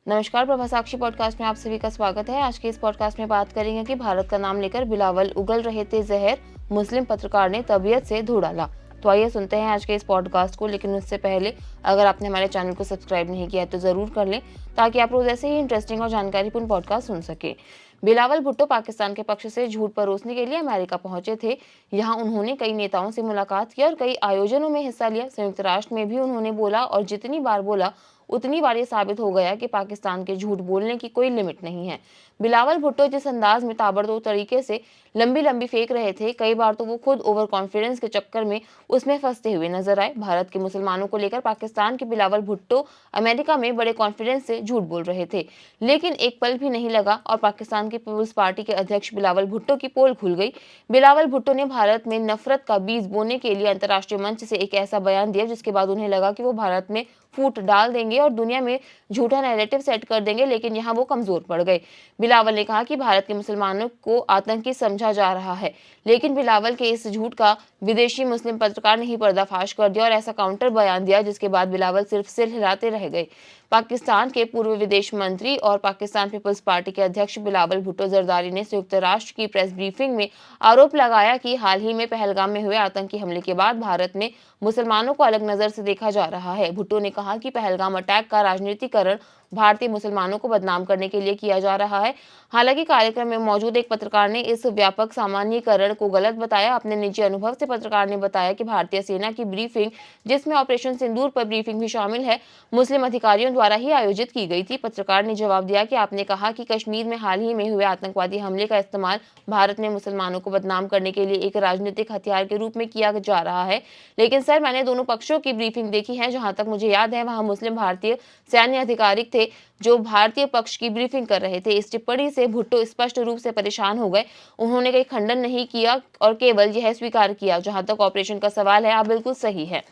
नमस्कार, प्रभा साक्षी पॉडकास्ट में आप सभी का स्वागत है। आज के इस पॉडकास्ट में बात करेंगे कि भारत का नाम लेकर बिलावल उगल रहे थे जहर, मुस्लिम पत्रकार ने तबीयत से धो डाला। तो आइए सुनते हैं आज के इस पॉडकास्ट को। लेकिन उससे पहले अगर आपने हमारे चैनल को सब्सक्राइब नहीं किया है तो जरूर कर लें, ताकि आप रोज ऐसे ही इंटरेस्टिंग और जानकारीपूर्ण पॉडकास्ट सुन सके। बिलावल भुट्टो पाकिस्तान के पक्ष से झूठ परोसने के लिए अमेरिका पहुंचे थे। यहाँ उन्होंने कई नेताओं से मुलाकात की और कई आयोजनों में हिस्सा लिया। संयुक्त राष्ट्र में भी उन्होंने बोला और जितनी बार बोला उतनी बार ये साबित हो गया कि पाकिस्तान के झूठ बोलने की कोई लिमिट नहीं है। बिलावल भुट्टो जिस अंदाज में ताबड़तोड़ तरीके से लंबी फेंक रहे थे, कई बार तो वो खुद ओवर कॉन्फिडेंस के चक्कर में उसमें फंसते हुए नजर आए। भारत के मुसलमानों को लेकर पाकिस्तान के बिलावल भुट्टो अमेरिका में बड़े कॉन्फिडेंस से झूठ बोल रहे थे, लेकिन एक पल भी नहीं लगा और पाकिस्तान की पीपुल्स पार्टी के अध्यक्ष बिलावल भुट्टो की पोल खुल गई। बिलावल भुट्टो ने भारत में नफरत का बीज बोने के लिए अंतर्राष्ट्रीय मंच से एक ऐसा बयान दिया जिसके बाद उन्हें लगा कि वो भारत में फूट डाल देंगे और दुनिया में झूठा नैरेटिव सेट कर देंगे, लेकिन यहाँ वो कमजोर पड़ गए। बिलावल ने कहा कि भारत के मुसलमानों को आतंकी समझा जा रहा है, लेकिन बिलावल के इस झूठ का विदेशी मुस्लिम पत्रकार ने ही पर्दाफाश कर दिया और ऐसा काउंटर बयान दिया जिसके बाद बिलावल सिर्फ सिर हिलाते रह गए। पाकिस्तान के पूर्व विदेश मंत्री और पाकिस्तान पीपल्स पार्टी के अध्यक्ष बिलावल भुट्टो जरदारी ने संयुक्त राष्ट्र की प्रेस ब्रीफिंग में आरोप लगाया कि हाल ही में पहलगाम में हुए आतंकी हमले के बाद भारत में मुसलमानों को अलग नजर से देखा जा रहा है। भुट्टो ने कहा कि पहलगाम अटैक का राजनीतिकरण भारतीय मुसलमानों को बदनाम करने के लिए किया जा रहा है। हालांकि कार्यक्रम में मौजूद एक पत्रकार ने इस व्यापक सामान्यीकरण को गलत बताया। अपने निजी अनुभव से पत्रकार ने बताया कि भारतीय सेना की ब्रीफिंग, जिसमें ऑपरेशन सिंदूर पर ब्रीफिंग भी शामिल है, मुस्लिम अधिकारियों द्वारा ही आयोजित की गई थी। पत्रकार ने जवाब दिया कि आपने कहा कि कश्मीर में हाल ही में हुए आतंकवादी हमले का इस्तेमाल भारत में मुसलमानों को बदनाम करने के लिए एक राजनीतिक हथियार के रूप में किया जा रहा है। लेकिन सर, मैंने दोनों पक्षों की ब्रीफिंग देखी है। जहां तक मुझे याद है, वहां मुस्लिम भारतीय सैन्य अधिकारी थे जो भारतीय पक्ष की ब्रीफिंग कर रहे थे। इस टिप्पणी से भुट्टो स्पष्ट रूप से परेशान हो गए। उन्होंने कहीं खंडन नहीं किया और केवल यह स्वीकार किया, जहां तक ऑपरेशन का सवाल है, आप बिल्कुल सही है।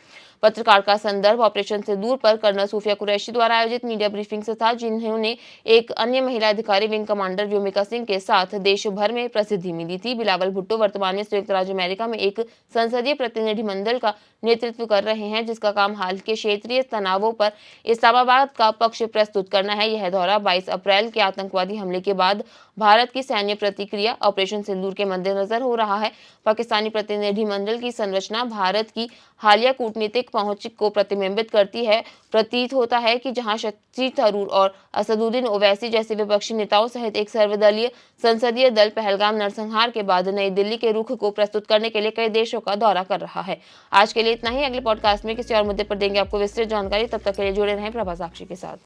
पत्रकार का संदर्भ ऑपरेशन सिंदूर पर कर्नल सूफिया कुरैशी द्वारा आयोजित मीडिया ब्रीफिंग से था, जिन्होंने एक अन्य महिला अधिकारी विंग कमांडर व्योमिका सिंह के साथ देश भर में प्रसिद्धि मिली थी। बिलावल भुट्टो वर्तमान में संयुक्त राज्य अमेरिका में एक संसदीय प्रतिनिधिमंडल का नेतृत्व कर रहे हैं, जिसका काम हाल के क्षेत्रीय तनावों पर इस्लामाबाद का पक्ष प्रस्तुत करना है। यह दौरा 22 अप्रैल के आतंकवादी हमले के बाद भारत की सैन्य प्रतिक्रिया ऑपरेशन सिंदूर के मद्देनजर हो रहा है। पाकिस्तानी प्रतिनिधिमंडल की संरचना भारत की हालिया कूटनीतिक पहुंच को प्रतिबिंबित करती है। प्रतीत होता है कि जहां शशि थरूर और असदुद्दीन ओवैसी जैसे विपक्षी नेताओं सहित एक सर्वदलीय संसदीय दल पहलगाम नरसंहार के बाद नई दिल्ली के रुख को प्रस्तुत करने के लिए कई देशों का दौरा कर रहा है। आज के लिए इतना ही। अगले पॉडकास्ट में किसी और मुद्दे पर देंगे आपको विस्तृत जानकारी। तब तक के लिए जुड़े रहें प्रभा साक्षी के साथ।